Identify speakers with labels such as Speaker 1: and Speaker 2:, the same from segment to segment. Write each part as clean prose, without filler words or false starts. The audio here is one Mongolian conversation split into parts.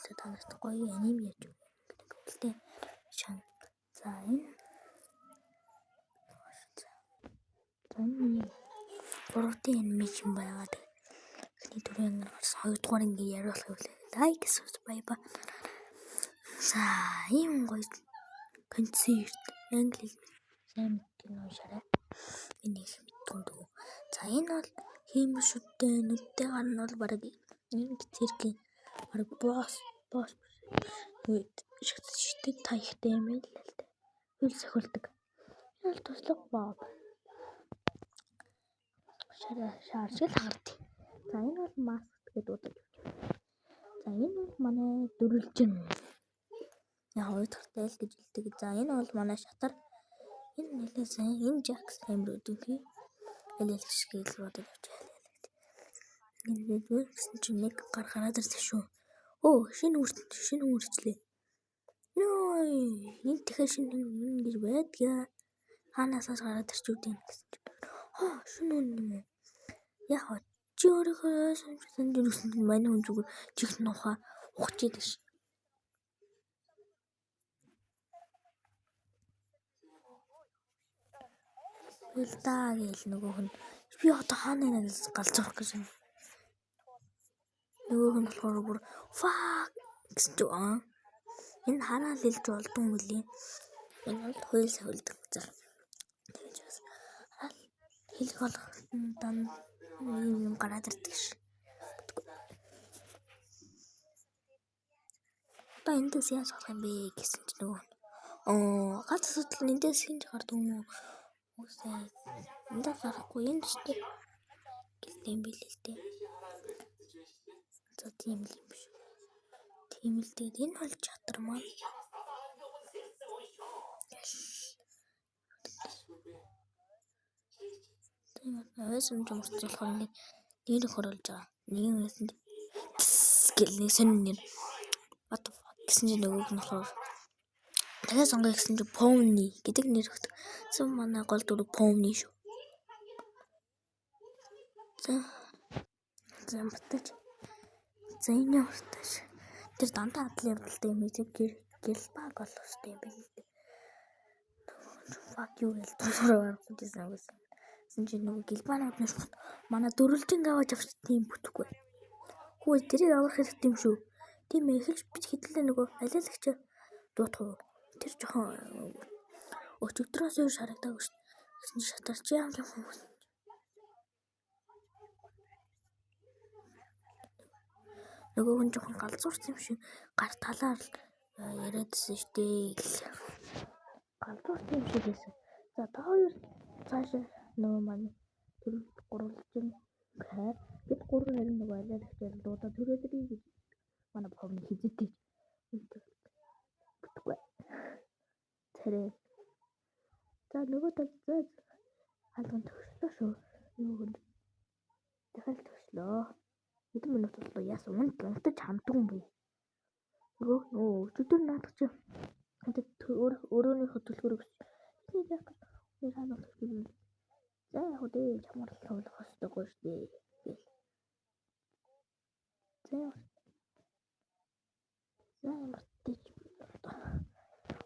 Speaker 1: Тэ танарт гоё аниме яаж гэдэг. Шан. За энэ гуравдын анимашн байгаад эхний дөрөв гарсан хоёрдугаар ингээ яриулах байлаа. Лайк subscribe ба. За ийм гоё концерт англи сайн кино шараа. Энэ их мэдгүй. За энэ бол хиймшүүдтэй нүдтэй гар нь бол бараг энэ циркийн бараг босс шигтэй таягтай юм л л та. Хөл сохилдог. Энэ бол туслах боб. Шаарч л хаард. За энэ бол маск гэдэг удаж явж байна. За энэ бол манай дөрвөлжин. Яг хоёр дахьтай л гэж хэлдэг. За энэ бол манай шатар. Энэ нэлээсэн энэ жакс амир өдөгий. Элэлч гээл бодож явж байна. Энэ гэсэн чинь нэг гараад ирсэн шүү. Оо шинэ үрчлээ. Йой энэ тэгэхээр шинэ ингэж байдгаа. Ханаасаас гараад ирчүүд юм гэсэн чинь. Шинэ юм уу? Яг чи өөрийнхөө сонирхсан зүйлсэн манай хүн зүгээр чихэн ухаа ухаж идэг ш. Билдаа гээл нөгөө хүн би одоо хаана нэ гэж галзуурах гэж юм. Нөгөө хүн болохоор бүр fuck гэсэн чи энэ хараа л хэлж болдгүй юм лээ. Энэ бол хоёул сахилдаг зар. Тэгэж бас хэлэх болох дан юм гараад ирдэг ш. Одоо эндээс яаж болох юм бэ гэсэн чи нөгөө ганц асуудал нь эндээс хинж гардаг юм уу? Үсээ. Эндээ гарахгүй энэ ч гэлтэм билээ. За тийм л юм шүү. Тийм л тэгээд энэ бол чатар маань. Тийм авсан юм болохоор нэг хөрөлж байгаа. Нэг юм хэлсэн гэлний сонин what the fuck гэсэн чинь нөгөөг нь болохоор дахиад сонгоё гэсэн чинь Pony гэдэг нэр өгдөг. Зөв манай гол дүрэг Pony шүү. За батж. За энэ уртаж. Тэр дандаа адлын явдалтай юм ийм гэрэл баг болохтой юм байна. Fuck you гэл дураар гаргахжсэн юм. Гэсэн чинь нөгөө гэлбаанууд нь шууд манай дөрвөлжин аваад авч тийм бүтэхгүй. Хөөе тэрийг аврах хэрэгтэй юм шүү. Тийм эхэлж бич хэдлээ нөгөө алиалагч дуутах уу. Тэр жоохон өчигдрөөс өөр шарагдаагүй шүү. Гэсэн чинь шатарч яам юм. Нөгөө хүн жоохон галзуурсан юм шиг гар талаар яриадсэн шүү дээ. Галзуурсан юм шиг байсан. За та хоёр цаашаа нөгөө манай гурвалжин хайр бид гурав харин нөгөө алиалагчаар дуудаа түрээдрий гэж манай повны хизээтэй. Бүтгүй. Тэрээ. За нөгөө тал хаалган төгслөө шүү. Нөгөө хүн дахиад төгслөө. Хэдэн минут боллоо яасан унтаж хамдаг юм бэ? Нөгөө өчигдөр наадах чи өөрөөнийхөө төлхөөрөг тийм яг нэг хаалган төгслөө. За яг үгүй чамаар тоглох хэрэгтэй шүү дээ. За мартчих.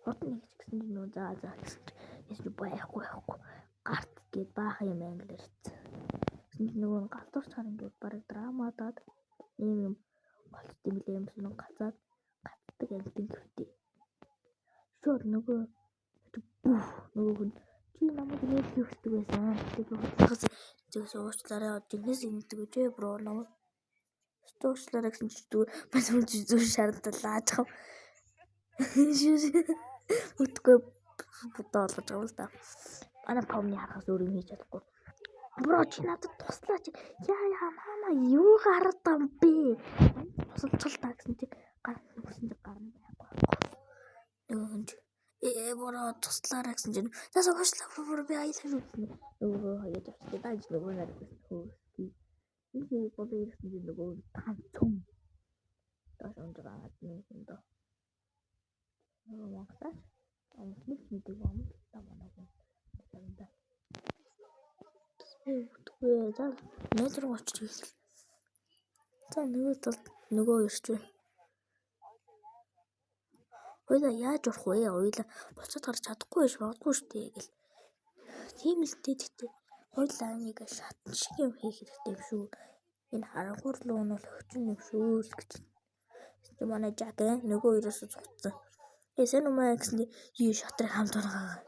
Speaker 1: Хотны гэж гисэн чинь нөө за гэсэн чинь байхгүй гарт гээд баахан юм англиар хэлсэн. Гэсэн чинь нөгөө галзуурч хар ингээд бараг драмадад ийм болцсон юм лээ юм гацаад гацдаг ангидын гэвтэй. Шууд нөгөө хүн чи намайг нэр хийвчдэг байсан. Тэгээд хөдлөхөөс зөвс уучлаарай. Жинхэнэ ингэдэг үжи бро намайг уучлаарай гэсэн чи зүгээр бас хүн зүг шаардлаа жаа. Үтгөө бодоо болгож байгаа л да. Манай повны харахаас өөр юм хийж чадахгүй. Бро чи надад туслаач. Яа мама юу гардаг юм бэ? Тусалцал та гэсэн чи гарна байхгүй. Нөгөө бро туслаарай гэсэн чинь за уучлаарай би аяалаа шүү. Нөгөө хоёроо тавьчих даа нөгөө нарыг хөөс. Энэ бодоо ирсэн чинь нөгөө танцсан. Таш ундраад нэг юм даа. Монголоор мэддэг юм таманаг. Тэгвэл за метр очиж. За нөгөө ирч. Хоёулаа яаж урах вэ? Хоёулаа буцаад гарч чадахгүй байж магадгүй шүү дээ гэл. Тийм л дээ тэгтээ. Хоёулаа нэг шатн шиг юм хийх хэрэгтэй юм шүү. Энэ харангуй руу нь бол өгчин юм шүү л гэж. Чи манай Жак нөгөө хоёроос цуцсан. Эсэн умаа гэсэн шатрыг хамт унгаа.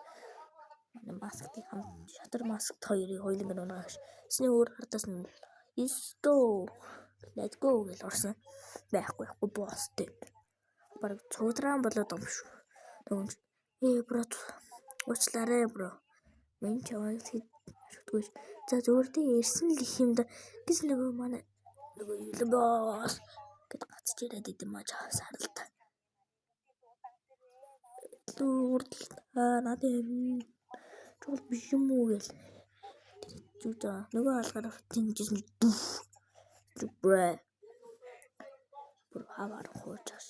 Speaker 1: Маскыг хамт шатар маск хоёрыг хоёуланг нь унгаа гэж. Эсний өөр хардаас нь let's go гэж орсон. Байхгүй боостэй. Бараг цуудран болоод юм шүү. Тэгвэл бро уучлаарай бро. Мен чамайг шүтгүйш. За зүгээр дээ ирсэн л их юм да. Гис нөгөө манай нөгөө юу бос гэдэг гацж ирээд идэм маа саралтай. Зүрдл надад чул биш юм уу гэл. Зүдаа нөгөө алгаар тэнжсэн бро. Бүр хавар хуучаас.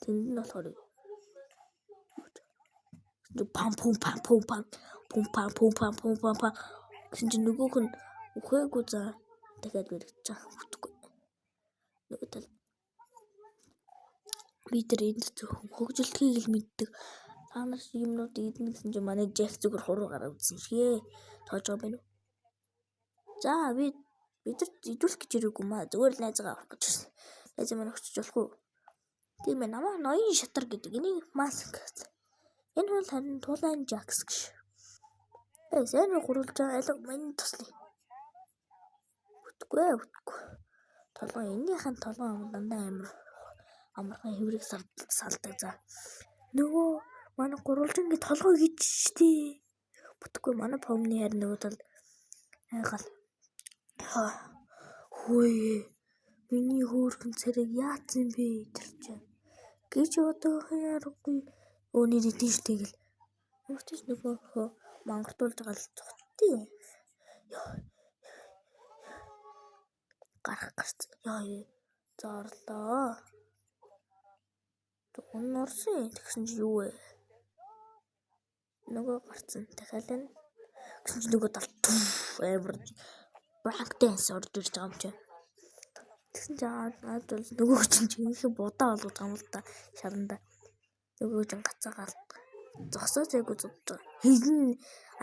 Speaker 1: Тэнд нь болохоор пам гэсэн чинь нөгөөх нь үхээгүй за дахиад бэрэгч хүтгүй. Нөгөө тал би тэр энд зөвхөн хөгжилтгийг л мэддэг. Та нар юмнууд идэх гэсэн чинь манай Жек зүгээр хуруу гараад үзсэн шигээ. Тоож байгаа юм байна уу? За бид нар идүүлэх гэж ирээгүй маа. Зүгээр л найзгаа авах гэж ирсэн. Найз маань очиж болохгүй. Тийм ээ намаа ноён шатар гэдэг. Энийг маск. Энэ бол харин тулаан Жакс гэж. Сайн гурвалж байгаа алга минь туслая. Бүтгүй. Толгой энийхэн толгой дандаа амархан хэврэг салдаг за. Нөгөө манай гурвалжингийн толгой гэж штий. Бүтгүй манай помны харин нөгөө тал айгал. Хөөе. Миний хөөрхөн царэг яатсан бэ тэр чинь. Гэж одоо хаяарахгүй. Өөний дэдэн штийгэл. Өөртөө нөгөө мангартуулж байгаа л цогтtii. Гарцсан. Зоорлоо. Унарсан. Тэгсэн чи юу вэ? Нөгөө гарцсан. Дахиад нь гэсэн чи нөгөө талт амар брак дэнс орж ирж байгаа юм чи. Тэгсэн чи наад бол нөгөө чинь их будаа болгож байгаа юм л да. Шаранда. Нөгөө чинь гацаагаал зогсоо зайгүй зовж байгаа. Хизэн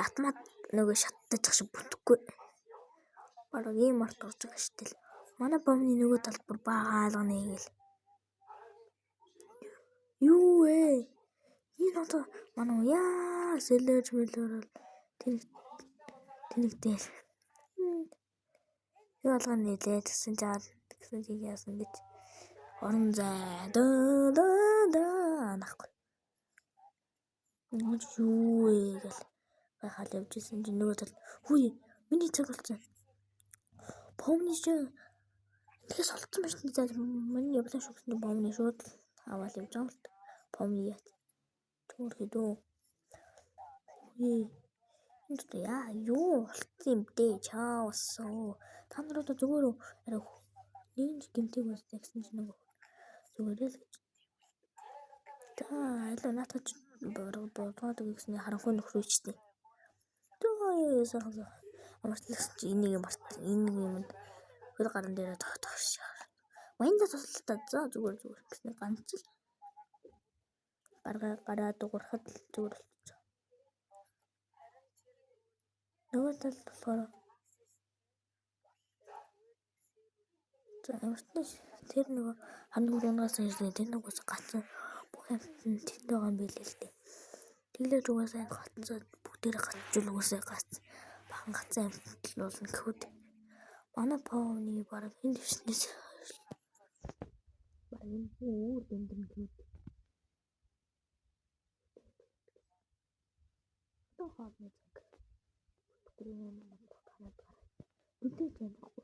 Speaker 1: автомат нөгөө шаттаж ах шиг бүтэхгүй. Бараг ийм арт болж байгаа шүү дээ. Манай бомны нөгөө талд бүр баагаалгана гээл. Юу вэ? Энэ одоо манай яа сэлэж мэлэр тэнэгтэй. Юу алган нэлээ гэсэн чи яасан гэж орон зай нахгүй. Юу вэ гэл байхад явж исэн чи нөгөө тал хүй миний цаг болсон. Помны чинь тэгээс олцсон байж за миний явлаа шүү гэсэн помны шууд аваад явж байгаа юм л. Помны яат. Түр хэдөө. Энд яа юу болцсон юм бэ? Чаасоо. Та нар одоо зүгээр арай нэг гэмтэг үстэй гэсэн чинь нөгөө зүгээр л гэж. Та аль наатач бодоод гэсэн харанхуй нөхрөө чтэй. Төө яасан. Амартлаас чи энийг март энэ юм хөл гаран дээр тогтоош. Маянда тусалтай за зүгээр гэсэн ганц л гараа дуурахад зүгээр болчих. Нөгөө тал болохоор за амартлаас тэр нөгөө ханаг дуунаас ирсэн тэр нөгөөс гацсан бүх юм тэнд байгаа юм билээ л дээ. Тэглэж угаасаа гацсан бүгдээрээ гацжул угаасаа гацсан. Бахан гацсан юм болно гэхүүд. Манай повны бараг энэ дэвснээс бараг энэ өөр дэндэн гэхүүд. Одоо хаална цаг. Гэрээ юм канад гараа. Үдээ ч юм байхгүй.